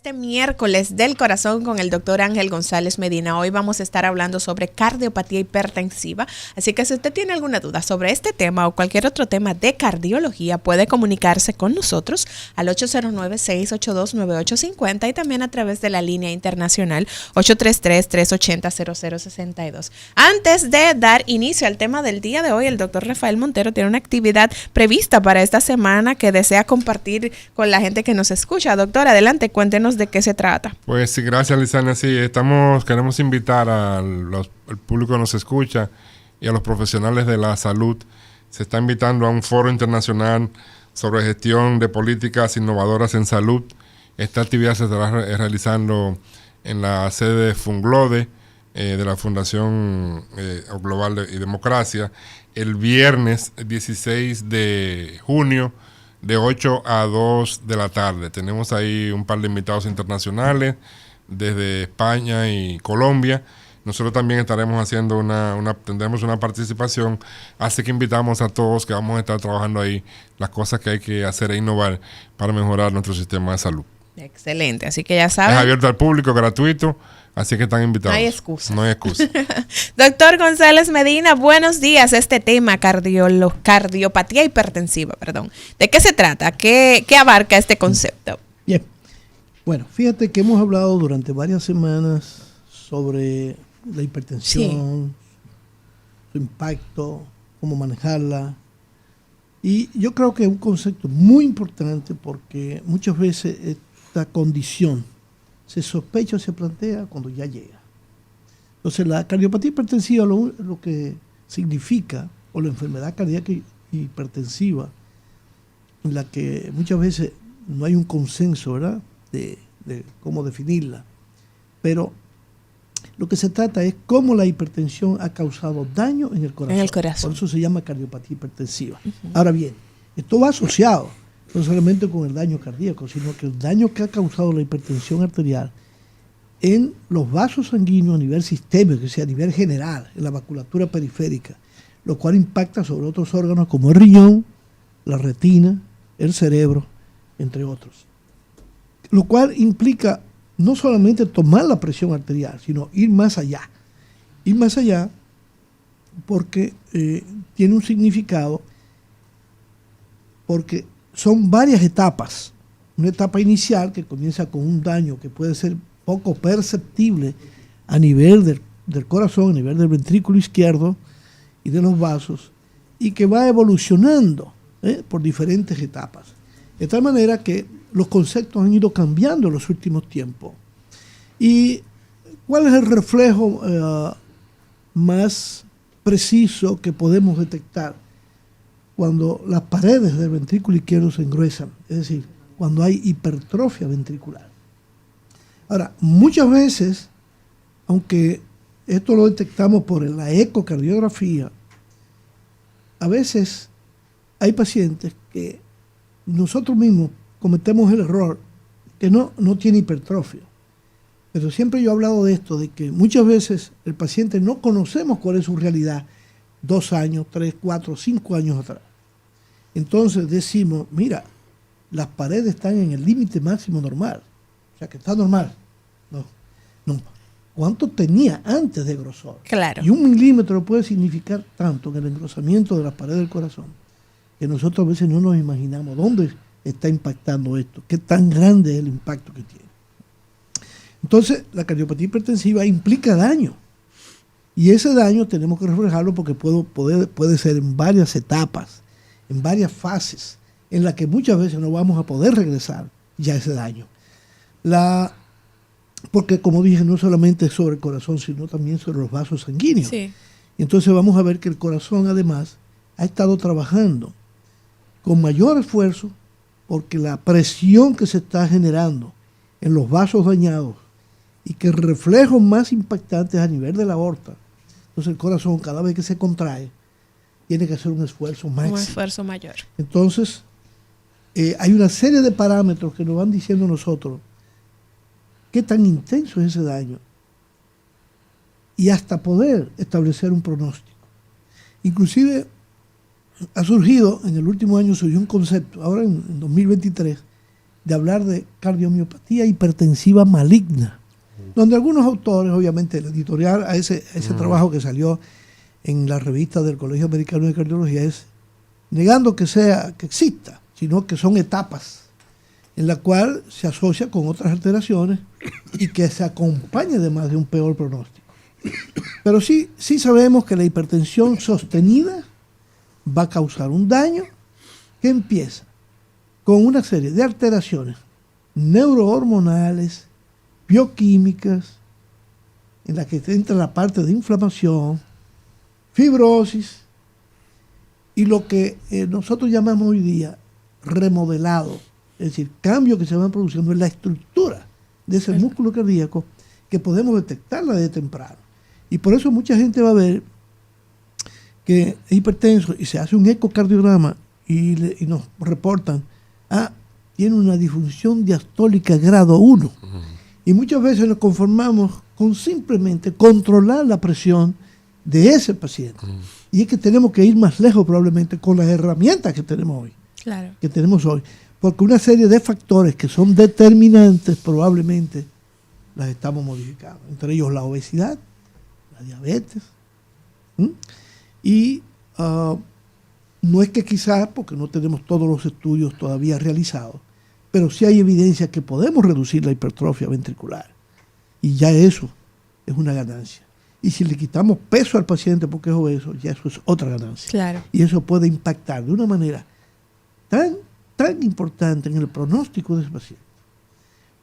este miércoles del corazón con el doctor Ángel González Medina. Hoy vamos a estar hablando sobre cardiopatía hipertensiva. Así que si usted tiene alguna duda sobre este tema o cualquier otro tema de cardiología, puede comunicarse con nosotros al 809-682-9850 y también a través de la línea internacional 833-380-0062. Antes de dar inicio al tema del día de hoy, el doctor Rafael Montero tiene una actividad prevista para esta semana que desea compartir con la gente que nos escucha. Doctor, adelante, cuéntenos de qué se trata. Pues sí, gracias, Lizania. Sí, queremos invitar al público que nos escucha y a los profesionales de la salud. Se está invitando a un foro internacional sobre gestión de políticas innovadoras en salud. Esta actividad se estará realizando en la sede de Funglode, de la Fundación Global y Democracia, el viernes 16 de junio, de 8 a 2 de la tarde. Tenemos ahí un par de invitados internacionales desde España y Colombia. Nosotros también estaremos haciendo tendremos una participación, así que invitamos a todos que vamos a estar trabajando ahí las cosas que hay que hacer e innovar para mejorar nuestro sistema de salud. Excelente, así que ya saben. Es abierto al público, gratuito, así que están invitados. No hay excusa. No hay excusa. Doctor González Medina, buenos días. Este tema, cardiopatía hipertensiva, perdón. ¿De qué se trata? ¿Qué abarca este concepto? Bien. Bueno, fíjate que hemos hablado durante varias semanas sobre la hipertensión, su impacto, cómo manejarla. Y yo creo que es un concepto muy importante porque muchas veces esta condición se sospecha o se plantea cuando ya llega. Entonces, la cardiopatía hipertensiva lo que significa, o la enfermedad cardíaca hipertensiva, en la que muchas veces no hay un consenso, ¿verdad?, de cómo definirla. Pero lo que se trata es cómo la hipertensión ha causado daño en el corazón. En el corazón. Por eso se llama cardiopatía hipertensiva. Ahora bien, esto va asociado no solamente con el daño cardíaco, sino que el daño que ha causado la hipertensión arterial en los vasos sanguíneos a nivel sistémico, o sea, a nivel general, en la vasculatura periférica, lo cual impacta sobre otros órganos como el riñón, la retina, el cerebro, entre otros. Lo cual implica no solamente tomar la presión arterial, sino ir más allá. Ir más allá porque tiene un significado, porque son varias etapas. Una etapa inicial que comienza con un daño que puede ser poco perceptible a nivel del corazón, a nivel del ventrículo izquierdo y de los vasos, y que va evolucionando por diferentes etapas. De tal manera que los conceptos han ido cambiando en los últimos tiempos. ¿Y cuál es el reflejo más preciso que podemos detectar? Cuando las paredes del ventrículo izquierdo se engruesan, es decir, cuando hay hipertrofia ventricular. Ahora, muchas veces, aunque esto lo detectamos por la ecocardiografía, a veces hay pacientes que nosotros mismos cometemos el error que no tiene hipertrofia. Pero siempre yo he hablado de esto, de que muchas veces el paciente no conocemos cuál es su realidad 2 años, 3, 4, 5 años atrás. Entonces decimos, mira, las paredes están en el límite máximo normal. O sea, que está normal. No. ¿Cuánto tenía antes de grosor? Claro. Y 1 milímetro puede significar tanto en el engrosamiento de las paredes del corazón, que nosotros a veces no nos imaginamos dónde está impactando esto, qué tan grande es el impacto que tiene. Entonces, la cardiopatía hipertensiva implica daño. Y ese daño tenemos que reflejarlo porque puede ser en varias etapas, en varias fases, en las que muchas veces no vamos a poder regresar ya ese daño. Porque, como dije, no solamente es sobre el corazón, sino también sobre los vasos sanguíneos. Sí. Y entonces vamos a ver que el corazón, además, ha estado trabajando con mayor esfuerzo porque la presión que se está generando en los vasos dañados y que reflejos más impactantes a nivel de la aorta. Entonces el corazón, cada vez que se contrae, tiene que hacer un esfuerzo máximo. Un esfuerzo mayor. Entonces, hay una serie de parámetros que nos van diciendo nosotros qué tan intenso es ese daño y hasta poder establecer un pronóstico. Inclusive, ha surgido, en el último año surgió un concepto, ahora en 2023, de hablar de cardiomiopatía hipertensiva maligna, donde algunos autores, obviamente el editorial a ese trabajo que salió en la revista del Colegio Americano de Cardiología es negando que exista, sino que son etapas en la cual se asocia con otras alteraciones y que se acompaña además de un peor pronóstico. Pero sí sabemos que la hipertensión sostenida va a causar un daño que empieza con una serie de alteraciones neurohormonales, bioquímicas, en la que entra la parte de inflamación, fibrosis y lo que nosotros llamamos hoy día remodelado, es decir, cambios que se van produciendo en la estructura de ese músculo cardíaco que podemos detectarla de temprano. Y por eso mucha gente va a ver que es hipertenso y se hace un ecocardiograma y nos reportan, tiene una disfunción diastólica grado 1. Y muchas veces nos conformamos con simplemente controlar la presión de ese paciente. Y es que tenemos que ir más lejos probablemente con las herramientas que tenemos hoy. Claro. Que tenemos hoy. Porque una serie de factores que son determinantes probablemente las estamos modificando. Entre ellos la obesidad, la diabetes. Y no es que quizás, porque no tenemos todos los estudios todavía realizados, pero sí hay evidencia que podemos reducir la hipertrofia ventricular. Y ya eso es una ganancia. Y si le quitamos peso al paciente porque es obeso, ya eso es otra ganancia. Claro. Y eso puede impactar de una manera tan importante en el pronóstico de ese paciente.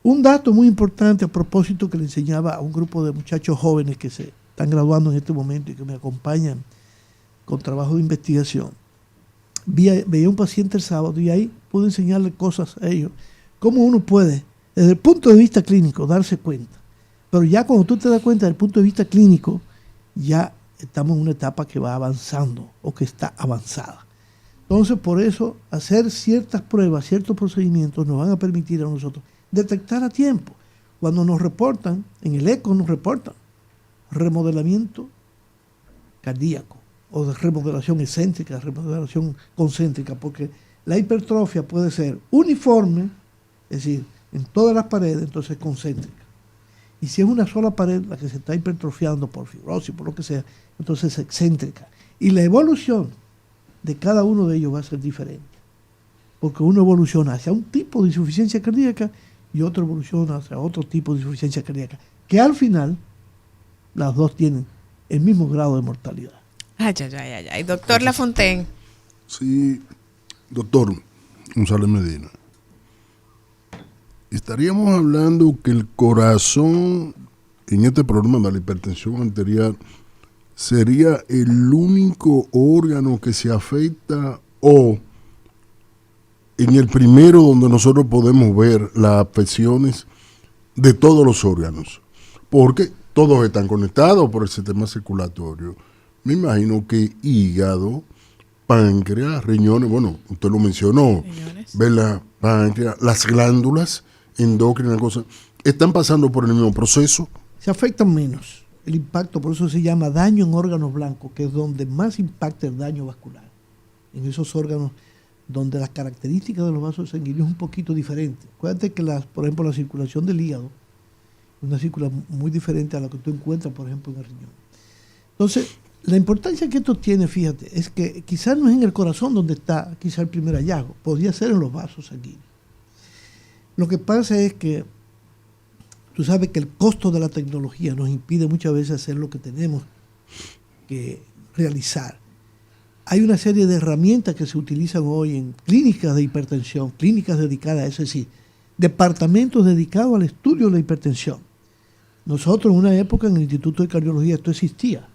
Un dato muy importante a propósito que le enseñaba a un grupo de muchachos jóvenes que se están graduando en este momento y que me acompañan con trabajo de investigación. Veía un paciente el sábado y ahí pude enseñarle cosas a ellos. Cómo uno puede, desde el punto de vista clínico, darse cuenta. Pero ya cuando tú te das cuenta desde el punto de vista clínico, ya estamos en una etapa que va avanzando o que está avanzada. Entonces, por eso, hacer ciertas pruebas, ciertos procedimientos nos van a permitir a nosotros detectar a tiempo. Cuando nos reportan, en el eco nos reportan remodelamiento cardíaco o de remodelación excéntrica, remodelación concéntrica, porque la hipertrofia puede ser uniforme, es decir, en todas las paredes, entonces concéntrica. Y si es una sola pared la que se está hipertrofiando por fibrosis, por lo que sea, entonces es excéntrica. Y la evolución de cada uno de ellos va a ser diferente, porque uno evoluciona hacia un tipo de insuficiencia cardíaca y otro evoluciona hacia otro tipo de insuficiencia cardíaca, que al final las dos tienen el mismo grado de mortalidad. Ay. Doctor Lafontaine. Sí, doctor González Medina. Estaríamos hablando que el corazón, en este problema de la hipertensión arterial, sería el único órgano que se afecta, o en el primero donde nosotros podemos ver las afecciones de todos los órganos, porque todos están conectados por el sistema circulatorio. Me imagino que hígado, páncreas, riñones, bueno, usted lo mencionó, ¿verdad? Páncreas, las glándulas endocrinas, cosas, están pasando por el mismo proceso. Se afectan menos. El impacto, por eso se llama daño en órganos blancos, que es donde más impacta el daño vascular. En esos órganos donde las características de los vasos sanguíneos es un poquito diferente. Acuérdate que, por ejemplo, la circulación del hígado es una circulación muy diferente a la que tú encuentras, por ejemplo, en el riñón. Entonces, la importancia que esto tiene, fíjate, es que quizás no es en el corazón donde está quizás el primer hallazgo, podría ser en los vasos sanguíneos. Lo que pasa es que tú sabes que el costo de la tecnología nos impide muchas veces hacer lo que tenemos que realizar. Hay una serie de herramientas que se utilizan hoy en clínicas de hipertensión, clínicas dedicadas a eso, es decir, departamentos dedicados al estudio de la hipertensión. Nosotros en una época en el Instituto de Cardiología esto existía,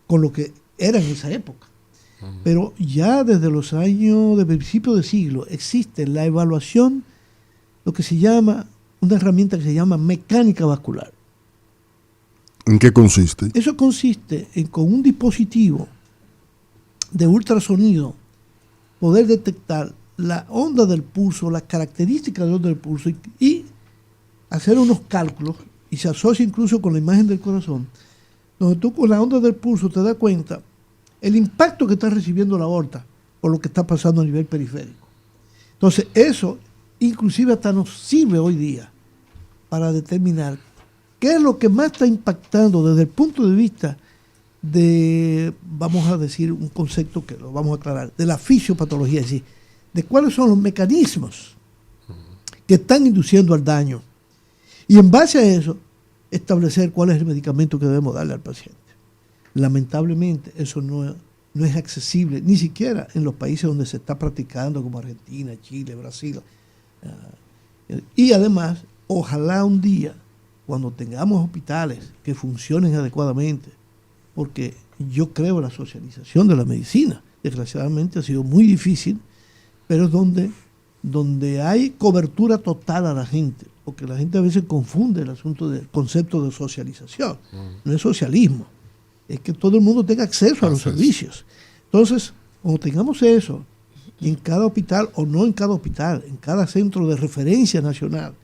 con lo que era en esa época. Pero ya desde los años de principios de siglo existe la evaluación, lo que se llama, una herramienta que se llama mecánica vascular. ¿En qué consiste? Eso consiste en, con un dispositivo de ultrasonido, poder detectar la onda del pulso, las características de la onda del pulso y hacer unos cálculos, y se asocia incluso con la imagen del corazón, donde tú con la onda del pulso te das cuenta el impacto que está recibiendo la aorta por lo que está pasando a nivel periférico. Entonces eso inclusive hasta nos sirve hoy día para determinar qué es lo que más está impactando desde el punto de vista de, vamos a decir un concepto que lo vamos a aclarar, de la fisiopatología, es decir, de cuáles son los mecanismos que están induciendo al daño. Y en base a eso, establecer cuál es el medicamento que debemos darle al paciente. Lamentablemente, eso no es accesible, ni siquiera en los países donde se está practicando, como Argentina, Chile, Brasil. Y además, ojalá un día, cuando tengamos hospitales que funcionen adecuadamente, porque yo creo en la socialización de la medicina, desgraciadamente ha sido muy difícil, pero es donde hay cobertura total a la gente, porque la gente a veces confunde el asunto del concepto de socialización. No es socialismo, es que todo el mundo tenga acceso a los servicios. Entonces, cuando tengamos eso, en cada hospital, o no en cada hospital, en cada centro de referencia nacional,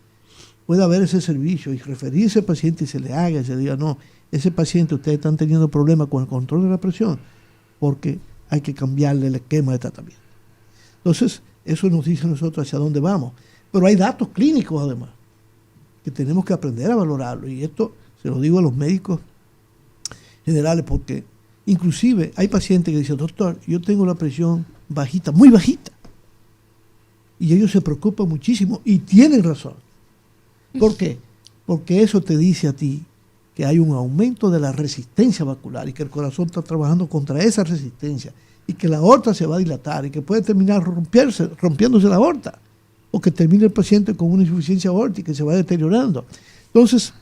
puede haber ese servicio y referirse al paciente y se le haga y se diga, no, ese paciente, ustedes están teniendo problemas con el control de la presión, porque hay que cambiarle el esquema de tratamiento. Entonces, eso nos dice a nosotros hacia dónde vamos. Pero hay datos clínicos además, que tenemos que aprender a valorarlo. Y esto se lo digo a los médicos generales, porque inclusive hay pacientes que dicen, doctor, yo tengo la presión bajita, muy bajita. Y ellos se preocupan muchísimo y tienen razón. ¿Por qué? Porque eso te dice a ti que hay un aumento de la resistencia vascular y que el corazón está trabajando contra esa resistencia y que la aorta se va a dilatar y que puede terminar rompiéndose la aorta, o que termine el paciente con una insuficiencia aórtica y se va deteriorando. Entonces,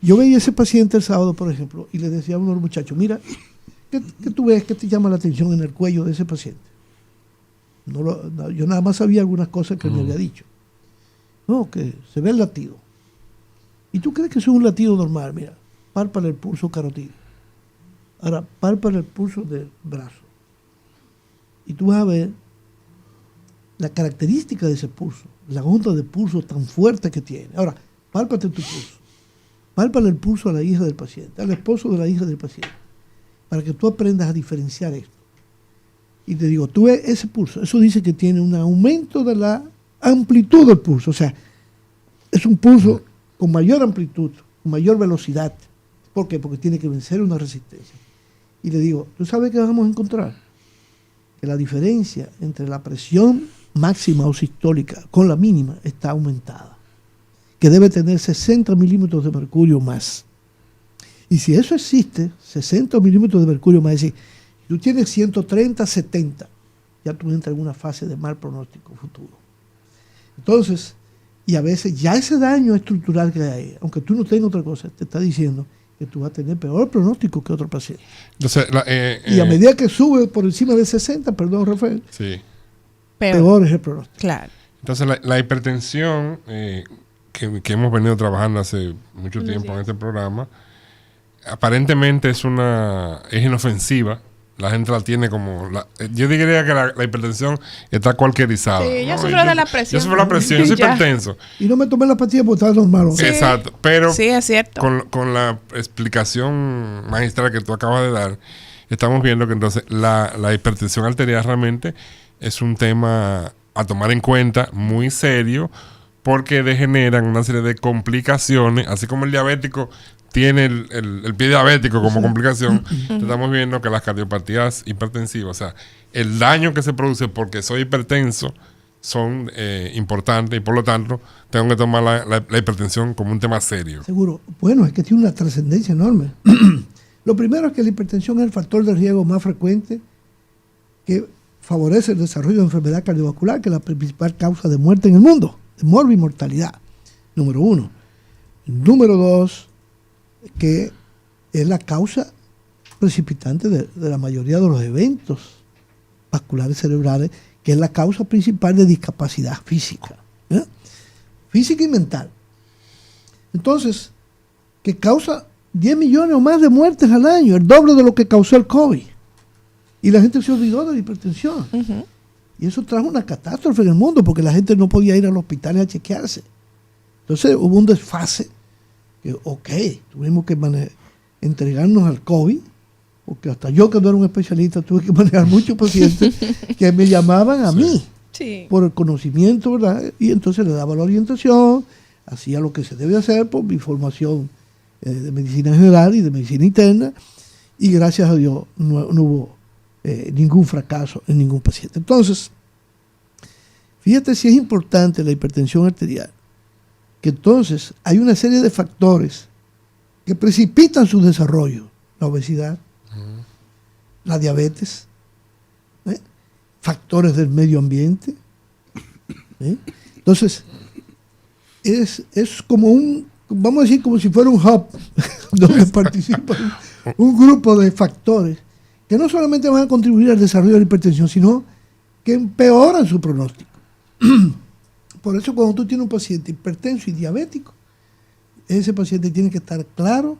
yo veía a ese paciente el sábado, por ejemplo, y le decía a uno de los muchachos, mira, ¿qué tú ves que te llama la atención en el cuello de ese paciente? Yo nada más sabía algunas cosas que él me había dicho. No, que se ve el latido. ¿Y tú crees que eso es un latido normal? Mira, pálpale el pulso carotídeo. Ahora, pálpale el pulso del brazo. Y tú vas a ver la característica de ese pulso, la onda de pulso tan fuerte que tiene. Ahora, pálpate tu pulso. Pálpale el pulso a la hija del paciente, al esposo de la hija del paciente, para que tú aprendas a diferenciar esto. Y te digo, tú ves ese pulso, eso dice que tiene un aumento de la amplitud del pulso. O sea, es un pulso con mayor amplitud, con mayor velocidad. ¿Por qué? Porque tiene que vencer una resistencia. Y le digo, ¿tú sabes qué vamos a encontrar? Que la diferencia entre la presión máxima o sistólica con la mínima está aumentada, que debe tener 60 milímetros de mercurio más. Y si eso existe, 60 milímetros de mercurio más, es decir, tú tienes 130, 70, ya tú entras en una fase de mal pronóstico futuro. Entonces, y a veces ya ese daño estructural que hay, aunque tú no tengas otra cosa, te está diciendo que tú vas a tener peor pronóstico que otro paciente. Entonces, y a medida que sube por encima de 60, perdón, Rafael, sí, peor es el pronóstico. Claro. Entonces, la hipertensión que hemos venido trabajando hace mucho tiempo en este programa, aparentemente es inofensiva. La gente la tiene como... yo diría que la hipertensión está cualquierizada. Sí, yo ¿no? sufro de la presión. Yo sufro de la presión, yo soy hipertenso. Y no me tomé la pastilla porque estaba normal. Sí. Exacto, pero sí, es cierto. Con la explicación magistral que tú acabas de dar, estamos viendo que entonces la hipertensión arterial realmente es un tema a tomar en cuenta muy serio, porque degeneran una serie de complicaciones, así como el diabético tiene el pie diabético como complicación. Estamos viendo que las cardiopatías hipertensivas, o sea, el daño que se produce porque soy hipertenso son importantes, y por lo tanto tengo que tomar la hipertensión como un tema serio. Seguro. Bueno, es que tiene una trascendencia enorme. Lo primero es que la hipertensión es el factor de riesgo más frecuente que favorece el desarrollo de enfermedad cardiovascular, que es la principal causa de muerte en el mundo, de morbimortalidad, número 1. Número 2, que es la causa precipitante de la mayoría de los eventos vasculares cerebrales, que es la causa principal de discapacidad física, física y mental. Entonces, que causa 10 millones o más de muertes al año, el doble de lo que causó el COVID. Y la gente se olvidó de la hipertensión. Y eso trajo una catástrofe en el mundo, porque la gente no podía ir a los hospitales a chequearse. Entonces hubo un desfase, que tuvimos que entregarnos al COVID, porque hasta yo, que no era un especialista, tuve que manejar muchos pacientes que me llamaban a mí. Sí. por el conocimiento, ¿verdad? Y entonces le daba la orientación, hacía lo que se debe hacer por mi formación de medicina general y de medicina interna, y gracias a Dios no hubo ningún fracaso en ningún paciente. Entonces, fíjate si es importante la hipertensión arterial, que entonces hay una serie de factores que precipitan su desarrollo: la obesidad, la diabetes, factores del medio ambiente. Entonces, es como vamos a decir, como si fuera un hub donde participan un grupo de factores que no solamente van a contribuir al desarrollo de la hipertensión, sino que empeoran su pronóstico. Por eso, cuando tú tienes un paciente hipertenso y diabético, ese paciente tiene que estar claro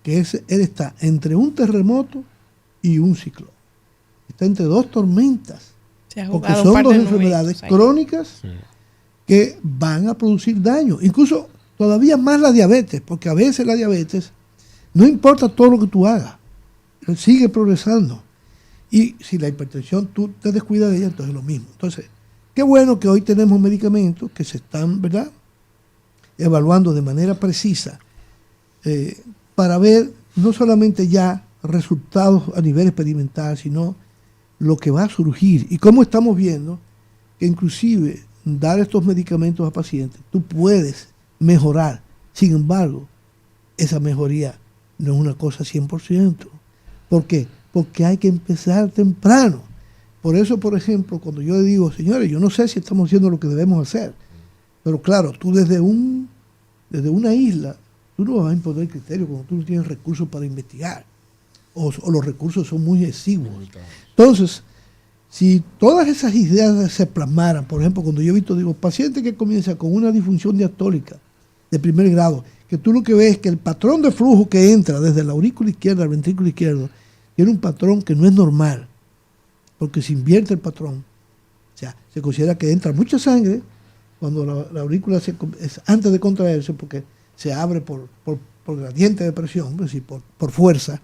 que él está entre un terremoto y un ciclón. Está entre dos tormentas, porque son dos enfermedades crónicas que van a producir daño. Incluso todavía más la diabetes, porque a veces la diabetes, no importa todo lo que tú hagas, sigue progresando. Y si la hipertensión tú te descuidas de ella, entonces es lo mismo. Entonces, qué bueno que hoy tenemos medicamentos que se están, ¿verdad?, evaluando de manera precisa para ver no solamente ya resultados a nivel experimental, sino lo que va a surgir. Y como estamos viendo que inclusive dar estos medicamentos a pacientes, tú puedes mejorar. Sin embargo, esa mejoría no es una cosa 100%. ¿Por qué? Porque hay que empezar temprano. Por eso, por ejemplo, cuando yo le digo, señores, yo no sé si estamos haciendo lo que debemos hacer, pero claro, tú desde una isla, tú no vas a imponer criterios cuando tú no tienes recursos para investigar, o los recursos son muy exiguos. Entonces, si todas esas ideas se plasmaran, por ejemplo, cuando yo he visto, digo, paciente que comienza con una disfunción diastólica de primer grado, que tú lo que ves es que el patrón de flujo que entra desde la aurícula izquierda al ventrículo izquierdo tiene un patrón que no es normal, porque se invierte el patrón. O sea, se considera que entra mucha sangre cuando la aurícula antes de contraerse, porque se abre por gradiente de presión, es decir, por fuerza,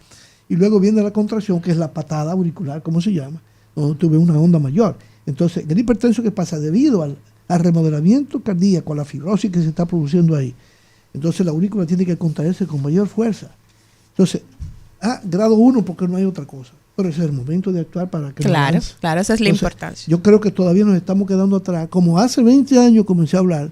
y luego viene la contracción, que es la patada auricular, como se llama, donde tú ves una onda mayor. Entonces, el hipertenso, ¿qué pasa? Debido al remodelamiento cardíaco, a la fibrosis que se está produciendo ahí, entonces la aurícula tiene que contraerse con mayor fuerza. Entonces, grado 1 porque no hay otra cosa. Pero ese es el momento de actuar para que... Claro, esa es la importancia. Yo creo que todavía nos estamos quedando atrás. Como hace 20 años comencé a hablar,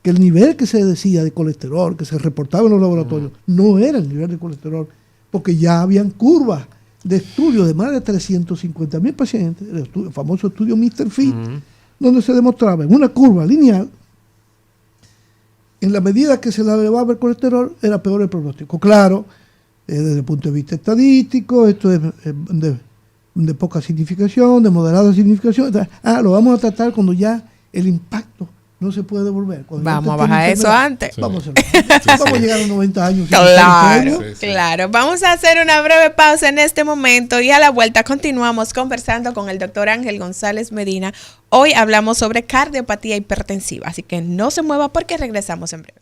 que el nivel que se decía de colesterol, que se reportaba en los laboratorios, no era el nivel de colesterol, porque ya habían curvas de estudios de más de 350,000 pacientes, el famoso estudio Mr. Fit, donde se demostraba en una curva lineal, en la medida que se le elevaba el colesterol, era peor el pronóstico. Claro, desde el punto de vista estadístico, esto es de poca significación, de moderada significación. Lo vamos a tratar cuando ya el impacto no se puede devolver. Vamos a bajar eso antes. Sí. Vamos a llegar a los 90 años. Claro. Vamos a hacer una breve pausa en este momento y a la vuelta continuamos conversando con el doctor Ángel González Medina. Hoy hablamos sobre cardiopatía hipertensiva, así que no se mueva porque regresamos en breve.